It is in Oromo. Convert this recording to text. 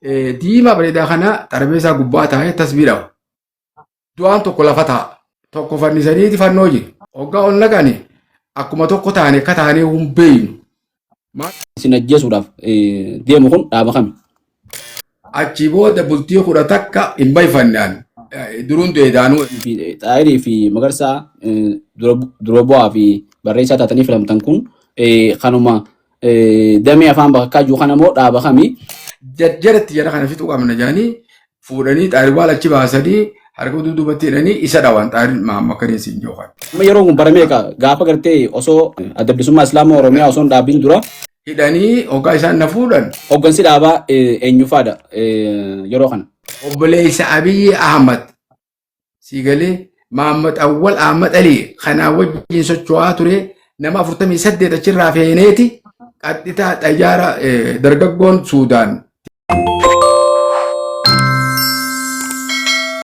diimaa bareedaa kana xarabeessaa gubbaa taa'ee tasbiidhamu. Du'aan tokko lafa taa'a. Tokko fannisaniiti fannoo jiru. Hoggaa ol naqani akkuma tokko taane akka taanee hin beeynu. Isin ajjeesuudhaaf deemu kun dhaaba kami? Achi booda bultii 10 takka hin bayfannaan. Duruun deedaanuu. Xaayirii fi Magarsaa dura bu'aa fi barreessaa taatanii filamtan kun kanuma damee afaan bakka jiru kana moo dhaaba kami? Jarjaratti jara kana fixuu qabna jedhanii fuudhanii xaaribaal achi baasanii harka dudduubatti hidhanii isa dhawan xaarii makkaneessi hin jookan. Yeroo kun baramee gaafa gartee osoo adda bilisummaa Islaamaa Oromiyaa osoo hin dhaabbiin dura hidhanii hoggaa isaan na fuudhan. Hoggansi dhaabaa eenyufaadha yeroo kana? Obboleessa Abiyyi Ahmad Siigalee Mahammad Awwal Ahmad Ali kanaa wajjin socho'aa ture nama 48 achirraa feeneeti qaxxitaa xayyaara dargaggoon Suudaan.